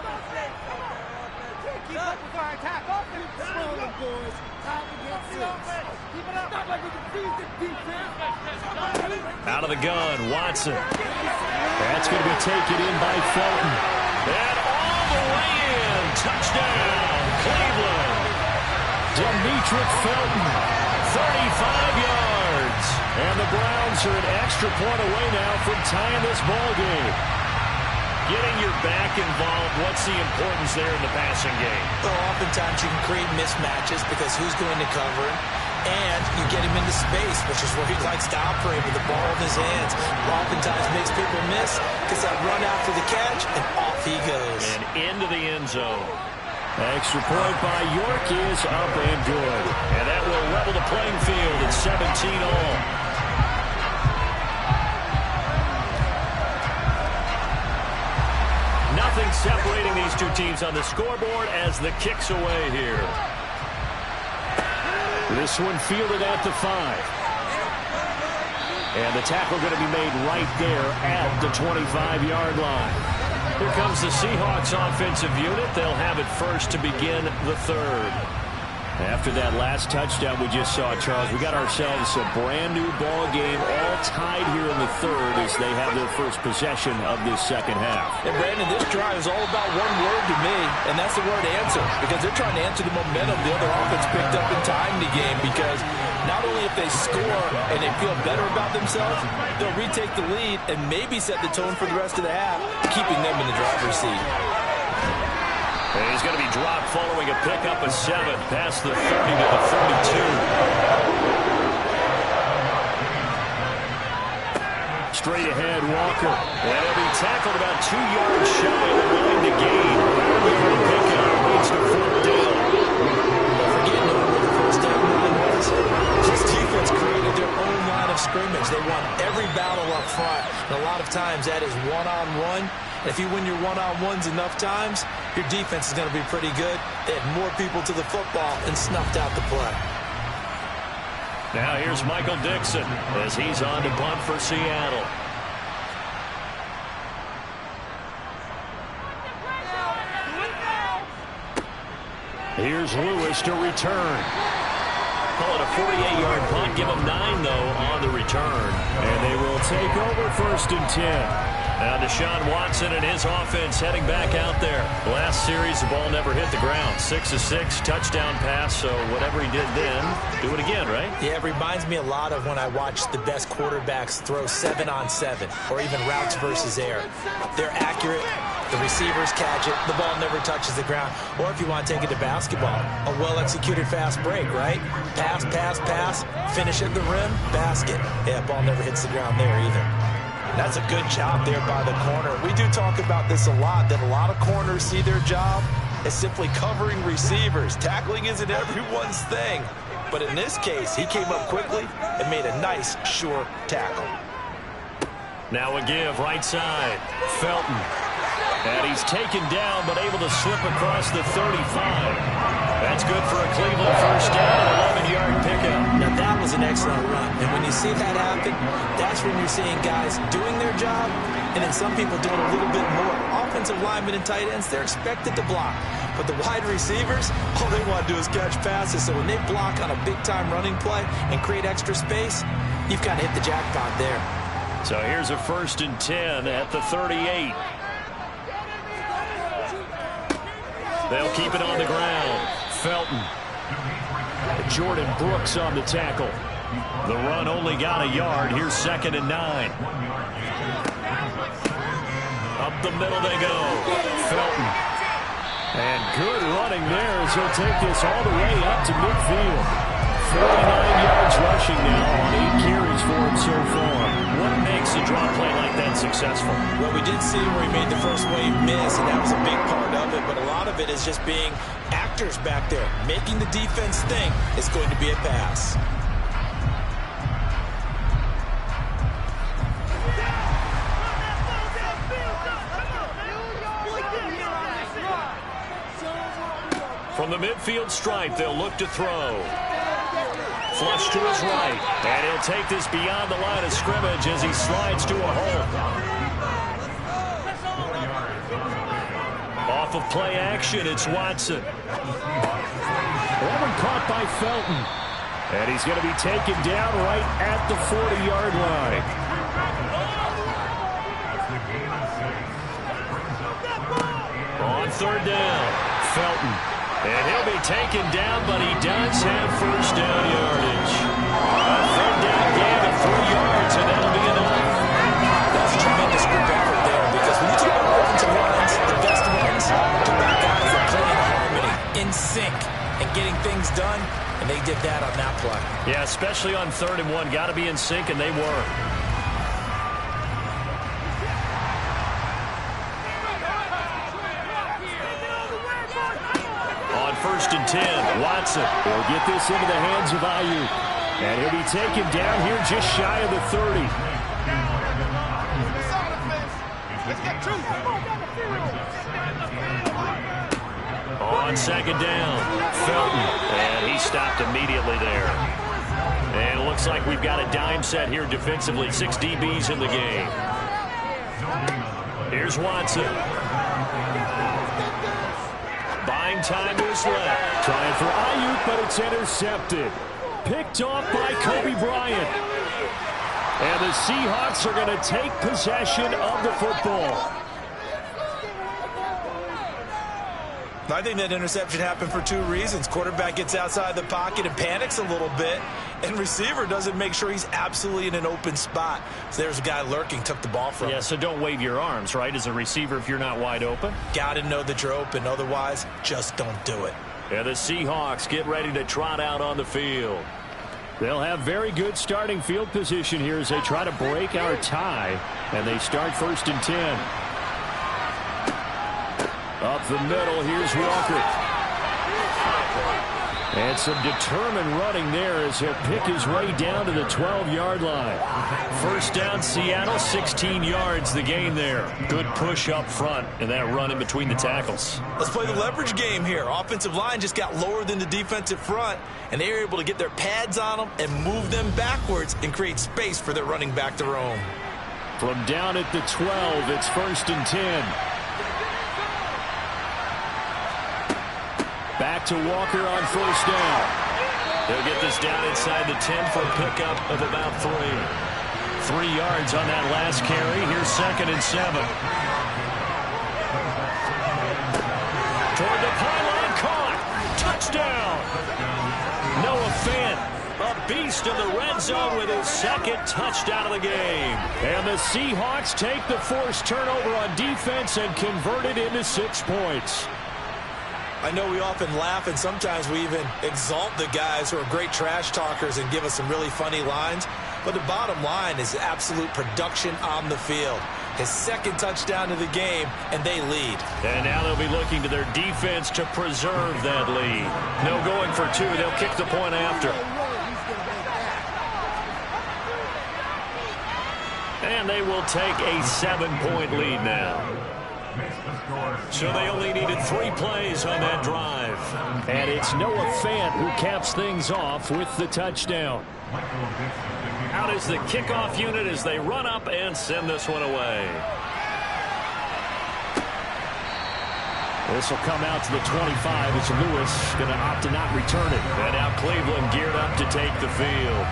B: Out of the gun, Watson.
D: That's going to be taken in by Felton.
B: And all the way in. Touchdown, Cleveland.
D: Demetric Felton,
B: 35 yards.
D: And the Browns are an extra point away now from tying this ball game.
B: Getting your back involved, what's the importance there in the passing game?
E: Well, oftentimes you can create mismatches because who's going to cover him? And you get him into space, which is where he likes to operate with the ball in his hands. Oftentimes makes people miss, gets that run after the catch, and off he goes.
B: And into the end zone.
D: Extra point by York is up and good.
B: And that will level the playing field at 17 all. Nothing separating these two teams on the scoreboard as the kick's away here.
D: This one fielded at the 5. And the tackle going to be made right there at the 25-yard line.
B: Here comes the Seahawks offensive unit. They'll have it first to begin the 3rd.
D: After that last touchdown we just saw, Charles, we got ourselves a brand-new ball game, all tied here in the 3rd as they have their first possession of this second half.
E: And, Brandon, this drive is all about one word to me, and that's the word answer, because they're trying to answer the momentum the other offense picked up in tying the game, because not only if they score and they feel better about themselves, they'll retake the lead and maybe set the tone for the rest of the half, keeping them in the driver's seat.
B: And he's going to be dropped following a pickup of 7 past the 30 to the 32. Straight ahead, Walker. And he'll be tackled about 2 yards shy of the line to gain. Every pickup leads to 4th down.
E: Forgetting what the first down line was. This defense created their own line of scrimmage. They won every battle up front. And a lot of times that is one-on-one. If you win your one-on-ones enough times, your defense is going to be pretty good. They had more people to the football and snuffed out the play.
B: Now here's Michael Dixon as he's on to punt for Seattle.
D: Here's Lewis to return.
B: Call it a 48-yard punt. Give him 9, though, on the return.
D: And they will take over 1st and 10.
B: Now Deshaun Watson and his offense heading back out there. Last series, the ball never hit the ground. 6 of 6, touchdown pass. So whatever he did then, do it again, right?
E: Yeah, it reminds me a lot of when I watched the best quarterbacks throw 7-on-7 or even routes versus air. They're accurate. The receivers catch it. The ball never touches the ground. Or if you want to take it to basketball, a well-executed fast break, right? Pass, pass, pass, finish at the rim, basket. Yeah, ball never hits the ground there either. That's a good job there by the corner. We do talk about this a lot, that a lot of corners see their job as simply covering receivers. Tackling isn't everyone's thing. But in this case, he came up quickly and made a nice, sure tackle.
B: Now a give right side. Felton. And he's taken down, but able to slip across the 35. That's good for a Cleveland first down, 11-yard pickup.
E: Now that was an excellent run. And when you see that happen, that's when you're seeing guys doing their job, and then some people doing a little bit more. Offensive linemen and tight ends, they're expected to block. But the wide receivers, all they want to do is catch passes. So when they block on a big-time running play and create extra space, you've kind of hit the jackpot there.
B: So here's a 1st and 10 at the 38. They'll keep it on the ground. Felton.
D: Jordan Brooks on the tackle.
B: The run only got a yard. Here's 2nd and 9. Up the middle they go. Felton.
D: And good running there as he'll take this all the way up to midfield. 49 yards rushing now on 8 carries for him so far.
B: What makes a draw play like that successful?
C: Well, we did see where he made the first wave miss, and that was a big part of it, but a lot of it is just being actors back there. Making the defense think it's going to be a pass.
B: From the midfield stripe, they'll look to throw. Flush to his right, and he'll take this beyond the line of scrimmage as he slides to a hole. Off of play action, it's Watson.
D: That one caught by Felton. And he's going to be taken down right at the 40-yard line.
B: On third down, Felton. And he'll be taken down, but he does have first down yardage. A third down gain of 3 yards, and that'll be enough.
C: That's a tremendous group effort there, because when you talk about offensive lines, the best ones are about guys that play in harmony, in sync, and getting things done, and they did that on that play.
B: Yeah, especially on 3rd and 1. Got to be in sync, and they were. First and 10, Watson
D: will get this into the hands of Ayuk. And he'll be taken down here just shy of the 30.
B: On second down, Felton. And he stopped immediately there. And it looks like we've got a dime set here defensively. 6 DBs in the game. Here's Watson. Buying time to his left.
D: Trying for Ayuk, but it's intercepted. Picked off by Kobe Bryant. And the Seahawks are going to take possession of the football.
C: I think that interception happened for 2 reasons. Quarterback gets outside the pocket and panics a little bit, and receiver doesn't make sure he's absolutely in an open spot. So there's a guy lurking, took the ball from him.
B: Yeah, so don't wave your arms, right, as a receiver if you're not wide open.
C: Got to know that you're open. Otherwise, just don't do it.
B: And the Seahawks get ready to trot out on the field.
D: They'll have very good starting field position here as they try to break our tie, and they start 1st and 10. Up the middle, here's Walker. And some determined running there as he'll pick his way down to the 12-yard line.
B: First down, Seattle, 16 yards the gain there. Good push up front and that run in between the tackles.
C: Let's play the leverage game here. Offensive line just got lower than the defensive front, and they were able to get their pads on them and move them backwards and create space for their running back to roam.
D: From down at the 12, it's 1st and 10. Back to Walker on 1st down.
B: They'll get this down inside the 10 for a pickup of about 3. 3 yards on that last carry. Here's 2nd and 7. Toward the pylon, caught. Touchdown. Noah Fant, a beast in the red zone with his 2nd touchdown of the game.
D: And the Seahawks take the forced turnover on defense and convert it into 6 points.
C: I know we often laugh, and sometimes we even exalt the guys who are great trash talkers and give us some really funny lines. But the bottom line is absolute production on the field. His 2nd touchdown of the game, and they lead.
B: And now they'll be looking to their defense to preserve that lead. No going for 2. They'll kick the point after. And they will take a 7-point lead now. So they only needed 3 plays on that drive.
D: And it's Noah Fant who caps things off with the touchdown.
B: Out is the kickoff unit as they run up and send this one away.
D: This will come out to the 25 as Lewis going to opt to not return it.
B: And now Cleveland geared up to take the field.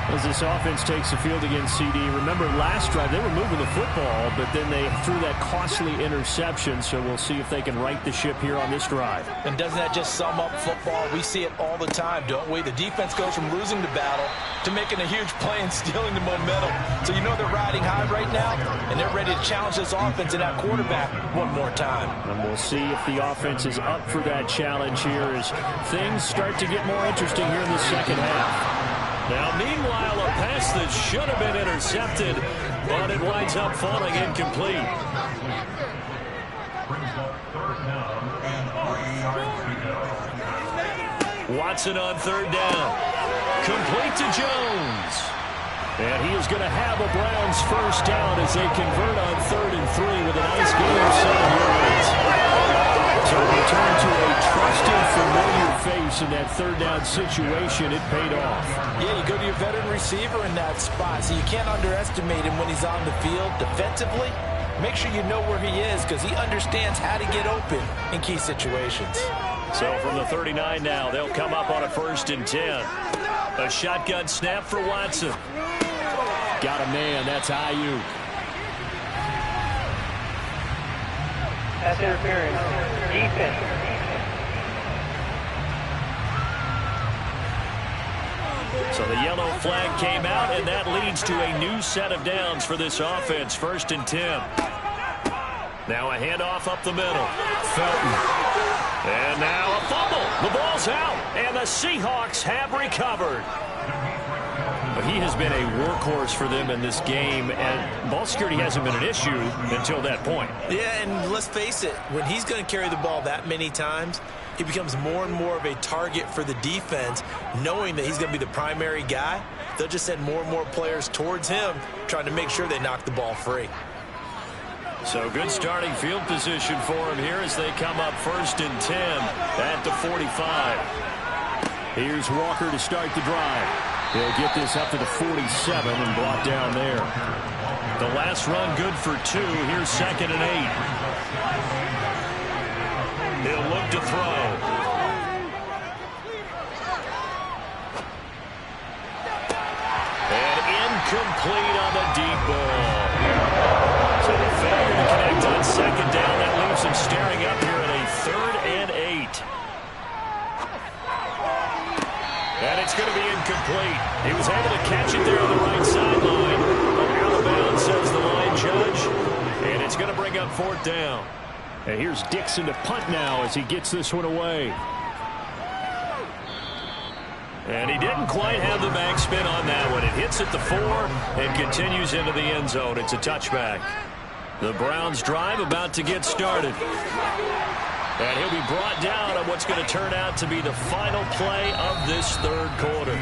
D: As this offense takes the field against CD, remember last drive they were moving the football, but then they threw that costly interception, so we'll see if they can right the ship here on this drive.
E: And doesn't that just sum up football? We see it all the time, don't we? The defense goes from losing the battle to making a huge play and stealing the momentum. So you know they're riding high right now, and they're ready to challenge this offense and that quarterback one more time.
D: And we'll see if the offense is up for that challenge here as things start to get more interesting here in the second half.
B: Now, meanwhile, a pass that should have been intercepted, but it winds up falling incomplete. Watson on third down. Complete to Jones. And he is going to have a Browns first down as they convert on 3rd and 3 with a nice gain of 7 yards. So return to a trusted, familiar face in that third down situation. It paid off.
E: Yeah, you go to your veteran receiver in that spot, so you can't underestimate him when he's on the field defensively. Make sure you know where he is because he understands how to get open in key situations.
B: So from the 39 now, they'll come up on a 1st and 10. A shotgun snap for Watson.
D: Got a man. That's Ayuk.
G: Pass interference. Defense.
B: So the yellow flag came out, and that leads to a new set of downs for this offense. 1st and 10. Now a handoff up the middle. Felton. And now a fumble. The ball's out, and the Seahawks have recovered. He has been a workhorse for them in this game, and ball security hasn't been an issue until that point.
C: Yeah, and let's face it, when he's going to carry the ball that many times, he becomes more and more of a target for the defense, knowing that he's going to be the primary guy. They'll just send more and more players towards him, trying to make sure they knock the ball free.
B: So good starting field position for him here as they come up 1st and 10 at the 45.
D: Here's Walker to start the drive. He'll get this up to the 47 and brought down there.
B: The last run good for 2. Here's 2nd and 8. He'll look to throw. And incomplete on the deep ball. So the failure to connect on 2nd down, that leaves him staring up here at a 3rd and 8. And it's going to be incomplete. He was able to catch it there on the right sideline. Out of bounds, says the line judge. And it's going to bring up 4th down.
D: And here's Dixon to punt now as he gets this one away.
B: And he didn't quite have the backspin on that one. It hits at the 4 and continues into the end zone. It's a touchback. The Browns drive about to get started. And he'll be brought down on what's going to turn out to be the final play of this 3rd quarter.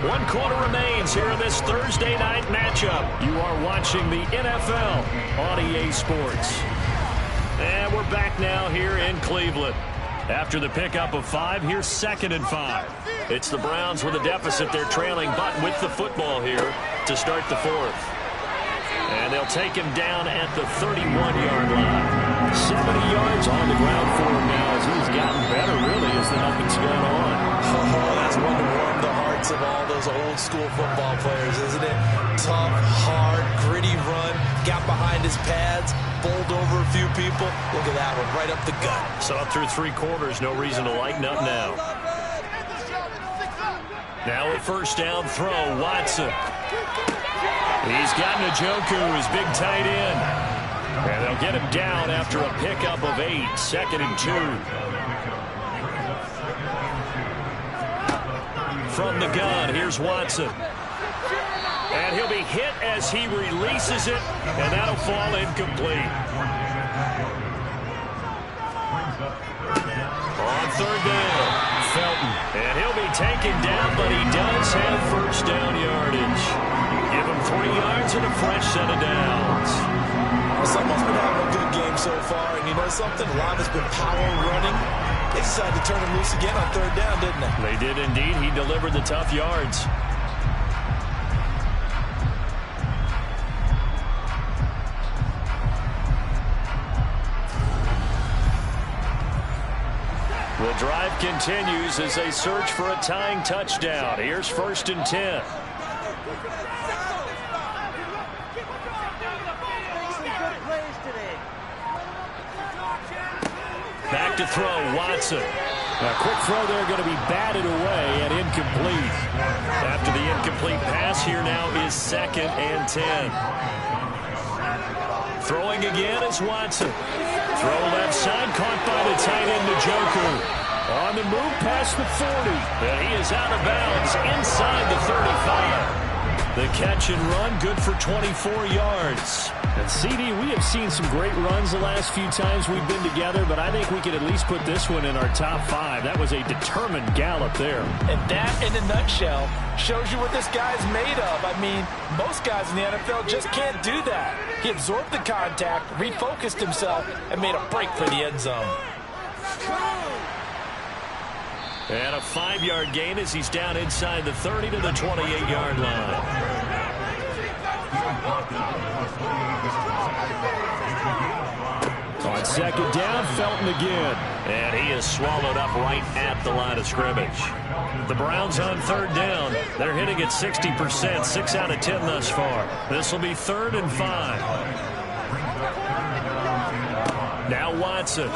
B: 1 quarter remains here in this Thursday night matchup. You are watching the NFL on EA Sports. And we're back now here in Cleveland. After the pickup of 5, here's 2nd and 5. It's the Browns with a deficit. They're trailing, but with the football here to start the 4th. And they'll take him down at the 31-yard line. 70 yards on the ground for him now as he's gotten better, really, as the nothing's gone on.
C: Oh, that's one to warm the hearts of all those old-school football players, isn't it? Tough, hard, gritty run, got behind his pads, bowled over a few people. Look at that one, right up the gut.
B: So up through 3 quarters, no reason to lighten up now. Now a 1st down throw, Watson. He's got Njoku, his big tight end. And they'll get him down after a pickup of 8, 2nd and 2. From the gun, here's Watson. And he'll be hit as he releases it, and that'll fall incomplete. On 3rd down, Felton. And he'll be taken down, but he does have 1st down yardage. Give him 3 yards and a fresh set of downs.
C: Someone's been having a good game so far, and you know something? A lot of it's been power running. They decided to turn him loose again on 3rd down, didn't they?
B: They did indeed. He delivered the tough yards. The drive continues as they search for a tying touchdown. Here's 1st and 10. back to throw, Watson.
D: A quick throw there going to be batted away and incomplete.
B: After the incomplete pass, here now is 2nd and 10. Throwing again is Watson. Throw left side, caught by the tight end, Njoku. On the move past the 40. And he is out of bounds inside the 35. The catch and run, good for 24 yards.
D: And CD, we have seen some great runs the last few times we've been together, but I think we can at least put this one in our top 5. That was a determined gallop there.
E: And that, in a nutshell, shows you what this guy's made of. I mean, most guys in the NFL just can't do that. He absorbed the contact, refocused himself, and made a break for the end zone.
B: And a 5-yard gain as he's down inside the 30 to the 28-yard line.
D: On 2nd down, Felton again.
B: And he is swallowed up right at the line of scrimmage. The Browns on 3rd down. They're hitting at 60%, 6 out of 10 thus far. This will be 3rd and 5. Now Watson.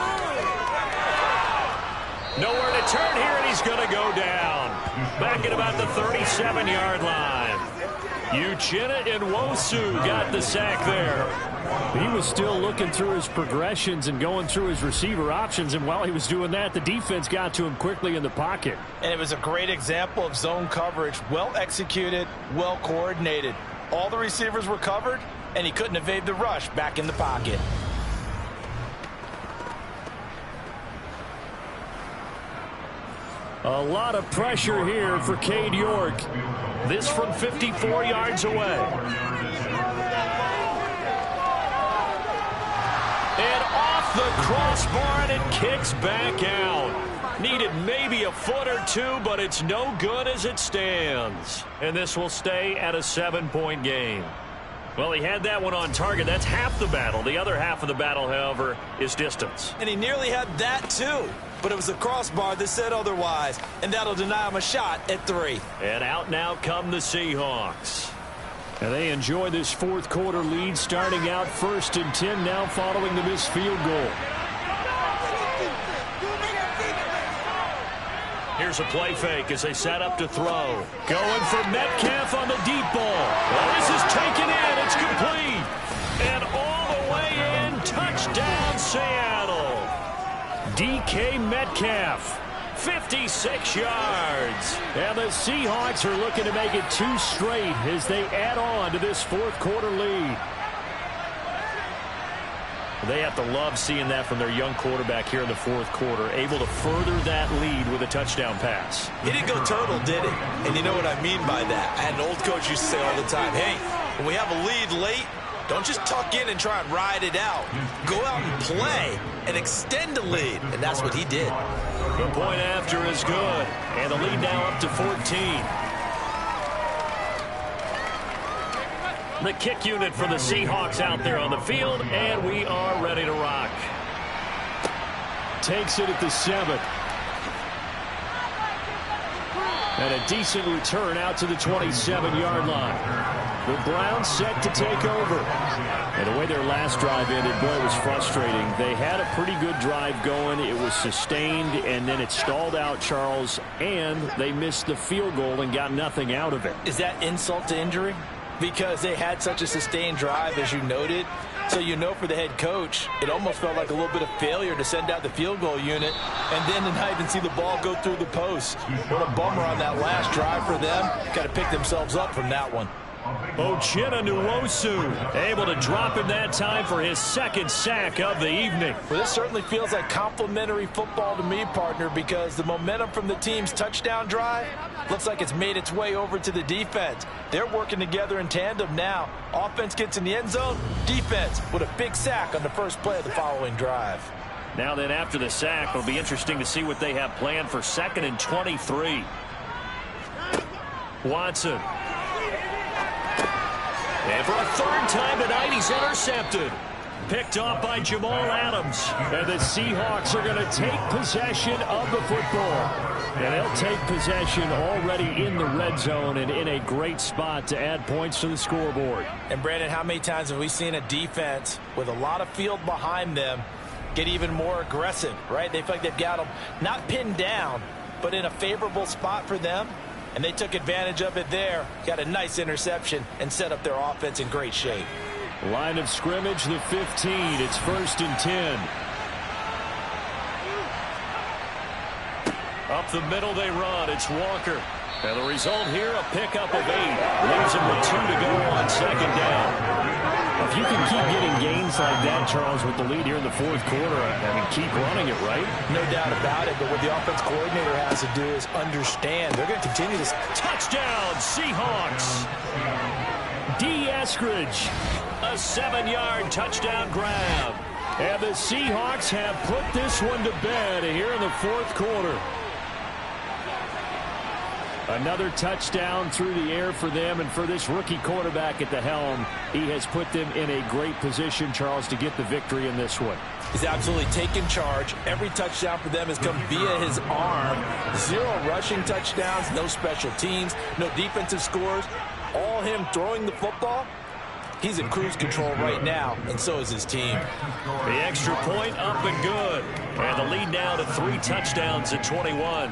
B: Nowhere to turn here, and he's going to go down. Back at about the 37-yard line. Uchenna Nwosu got the sack there.
D: He was still looking through his progressions and going through his receiver options, and while he was doing that, the defense got to him quickly in the pocket.
E: And it was a great example of zone coverage. Well executed, well coordinated. All the receivers were covered, and he couldn't evade the rush back in the pocket.
D: A lot of pressure here for Cade York.
B: This from 54 yards away. And off the crossbar, and it kicks back out. Needed maybe a foot or two, but it's no good as it stands. And this will stay at a 7-point game. Well, he had that one on target. That's half the battle. The other half of the battle, however, is distance.
E: And he nearly had that, too. But it was the crossbar that said otherwise, and that'll deny him a shot at 3.
B: And out now come the Seahawks.
D: And they enjoy this 4th quarter lead, starting out 1st and 10 now following the missed field goal.
B: Here's a play fake as they set up to throw. Going for Metcalf on the deep ball. Well, this is taken in. It's complete. And all the way in. Touchdown, Seattle.
D: DK Metcalf, 56 yards. And the Seahawks are looking to make it 2 straight as they add on to this 4th quarter lead.
B: They have to love seeing that from their young quarterback here in the 4th quarter, able to further that lead with a touchdown pass.
E: He didn't go turtle, did he? And you know what I mean by that. I had an old coach used to say all the time, hey, when we have a lead late, don't just tuck in and try and ride it out. Go out and play and extend the lead. And that's what he did.
B: The point after is good. And the lead now up to 14. The kick unit for the Seahawks out there on the field. And we are ready to rock.
D: Takes it at the 7. And a decent return out to the 27-yard line. The Browns set to take over. And the way their last drive ended, boy, it was frustrating. They had a pretty good drive going. It was sustained, and then it stalled out, Charles, and they missed the field goal and got nothing out of it.
E: Is that insult to injury? Because they had such a sustained drive, as you noted. So you know for the head coach, it almost felt like a little bit of failure to send out the field goal unit and then to not even see the ball go through the post. What a bummer on that last drive for them. Got to pick themselves up from that one.
B: Uchenna Nwosu able to drop him that time for his 2nd sack of the evening.
E: Well, this certainly feels like complimentary football to me, partner, because the momentum from the team's touchdown drive looks like it's made its way over to the defense. They're working together in tandem now. Offense gets in the end zone, defense with a big sack on the first play of the following drive.
B: Now then, after the sack, it'll be interesting to see what they have planned for 2nd and 23. Watson. And for a 3rd time tonight, he's intercepted. Picked off by Jamal Adams.
D: And the Seahawks are going to take possession of the football. And they'll take possession already in the red zone and in a great spot to add points to the scoreboard.
E: And, Brandon, how many times have we seen a defense with a lot of field behind them get even more aggressive, right? They feel like they've got them not pinned down, but in a favorable spot for them, and they took advantage of it there. Got a nice interception and set up their offense in great shape.
D: Line of scrimmage, the 15. It's 1st and 10. Up the middle they run. It's Walker. And the result here, a pickup of 8. Leaves him with 2 to go on 2nd down. If you can keep getting gains like that, Charles, with the lead here in the 4th quarter, I mean, keep running it, right?
E: No doubt about it, but what the offense coordinator has to do is understand. They're going to continue this.
D: Touchdown, Seahawks. D. Eskridge, a 7-yard touchdown grab. And the Seahawks have put this one to bed here in the 4th quarter. Another touchdown through the air for them, and for this rookie quarterback at the helm, he has put them in a great position, Charles, to get the victory in this one.
E: He's absolutely taken charge. Every touchdown for them has come via his arm. 0 rushing touchdowns, no special teams, no defensive scores. All him throwing the football. He's in cruise control right now, and so is his team.
D: The extra point up and good. And the lead now to 3 touchdowns at 21.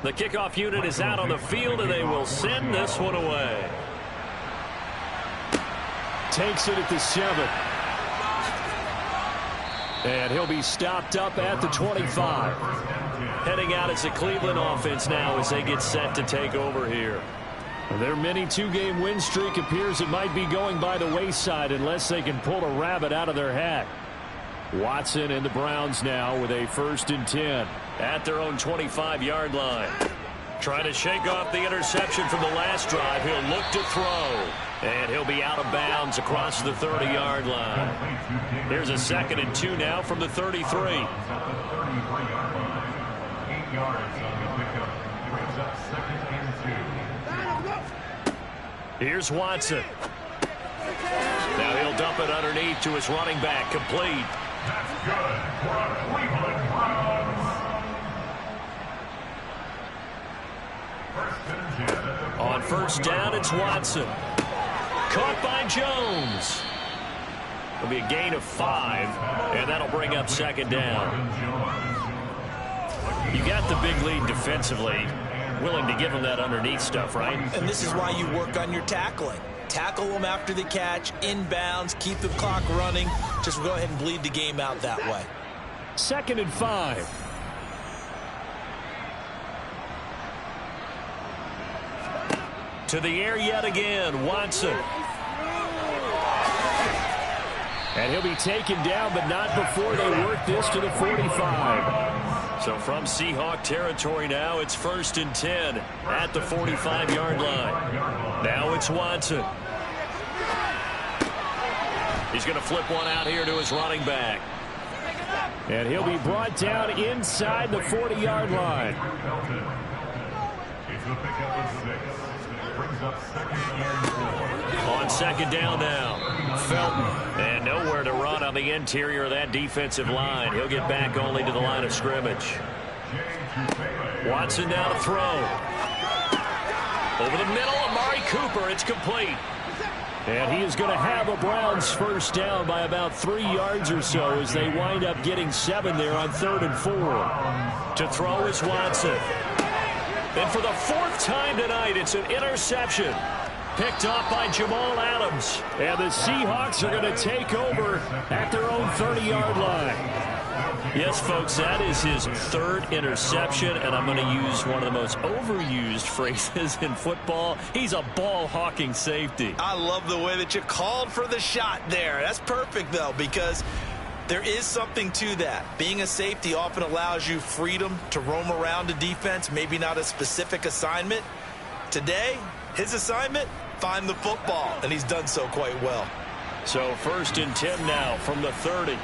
D: The kickoff unit is out on the field, and they will send this one away. Takes it at the 7. And he'll be stopped up at the 25. Heading out as the Cleveland offense now as they get set to take over here. Their mini 2-game win streak appears it might be going by the wayside unless they can pull a rabbit out of their hat. Watson and the Browns now with a 1st and 10 at their own 25-yard line. Trying to shake off the interception from the last drive. He'll look to throw. And he'll be out of bounds across the 30-yard line. Here's a 2nd and 2 now from the 33. Here's Watson. Now he'll dump it underneath to his running back. Complete.
H: That's good for a Cleveland Browns.
D: On 1st down, it's Watson. Caught by Jones. It'll be a gain of 5, and that'll bring up 2nd down. You got the big lead defensively. Willing to give them that underneath stuff, right?
E: And this is why you work on your tackling. Tackle them after the catch, inbounds, keep the clock running. Just go ahead and bleed the game out that way.
D: 2nd and 5. To the air yet again, Watson. And he'll be taken down, but not before they work this to the 45. So from Seahawk territory now, it's 1st and 10 at the 45-yard line. Now it's Watson. He's going to flip one out here to his running back. And he'll be brought down inside the 40-yard line. On 2nd down now, Felton. And nowhere to run on the interior of that defensive line. He'll get back only to the line of scrimmage. Watson down to throw. Over the middle, Amari Cooper. It's complete. And he is going to have a Browns 1st down by about 3 yards or so as they wind up getting 7 there on 3rd and 4. To throw is Watson. And for the 4th time tonight, it's an interception. Picked off by Jamal Adams. And the Seahawks are going to take over at their own 30-yard line. Yes, folks, that is his 3rd interception, and I'm going to use one of the most overused phrases in football. He's a ball-hawking safety.
E: I love the way that you called for the shot there. That's perfect, though, because there is something to that. Being a safety often allows you freedom to roam around a defense, maybe not a specific assignment. Today, his assignment, find the football, and he's done so quite well.
D: So 1st and 10 now from the 30.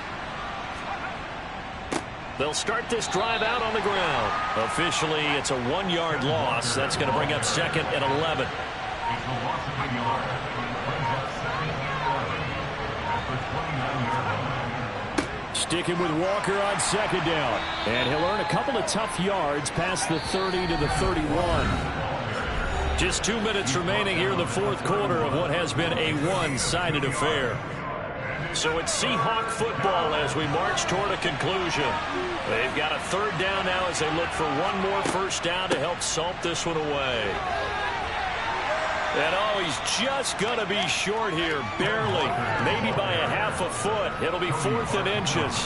D: They'll start this drive out on the ground. Officially, it's a 1-yard loss. That's going to bring up 2nd and 11. Sticking with Walker on 2nd down. And he'll earn a couple of tough yards past the 30 to the 31. Just 2 minutes remaining here in the 4th quarter of what has been a one-sided affair.
B: So it's Seahawk football as we march toward a conclusion. They've got a third down now as they look for one more first down to help salt this one away. And oh, he's just going to be short here, barely, maybe by a half a foot. It'll be 4th and inches.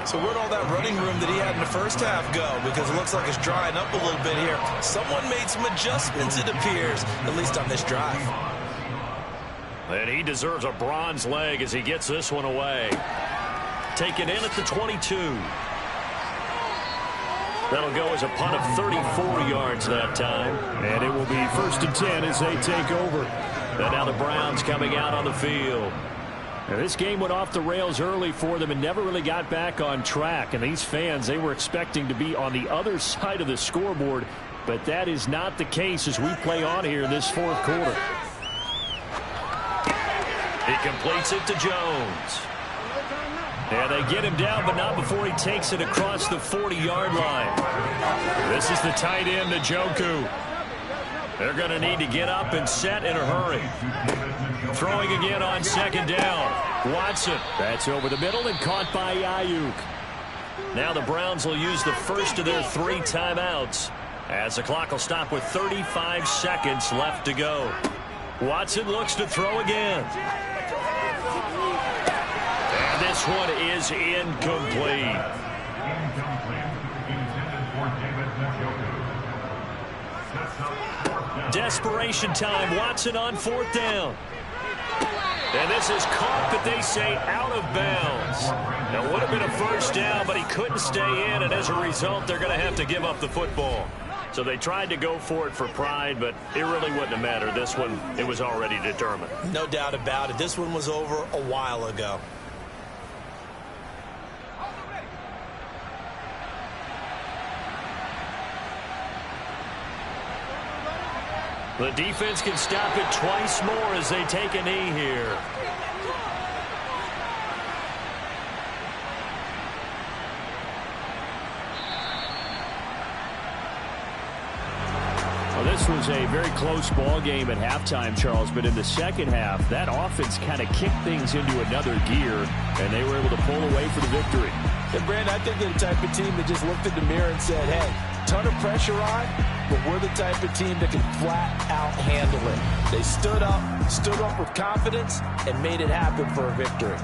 C: So where'd all that running room that he had in the first half go? Because it looks like it's drying up a little bit here. Someone made some adjustments, it appears, at least on this drive.
B: And he deserves a bronze leg as he gets this one away. Taken in at the 22. That'll go as a punt of 34 yards that time.
D: And it will be 1st and 10 as they take over.
B: And now the Browns coming out on the field.
D: Now this game went off the rails early for them and never really got back on track. And these fans, they were expecting to be on the other side of the scoreboard. But that is not the case as we play on here in this 4th quarter.
B: He completes it to Jones. And they get him down, but not before he takes it across the 40-yard line.
D: This is the tight end, Njoku.
B: They're going to need to get up and set in a hurry. Throwing again on 2nd down. Watson.
D: That's over the middle and caught by Ayuk.
B: Now the Browns will use the first of their 3 timeouts as the clock will stop with 35 seconds left to go. Watson looks to throw again. And this one is incomplete. Desperation time. Watson on 4th down. And this is caught, but they say out of bounds. Now, would have been a first down, but he couldn't stay in, and as a result, they're going to have to give up the football. So they tried to go for it for pride, but it really wouldn't have mattered. This one, it was already determined.
C: No doubt about it. This one was over a while ago.
B: The defense can stop it twice more as they take a knee here.
D: This was a very close ball game at halftime, Charles, but in the second half, that offense kind of kicked things into another gear, and they were able to pull away for the victory.
E: And, Brandon, I think they're the type of team that just looked in the mirror and said, hey, ton of pressure on, but we're the type of team that can flat out handle it. They stood up with confidence, and made it happen for a victory.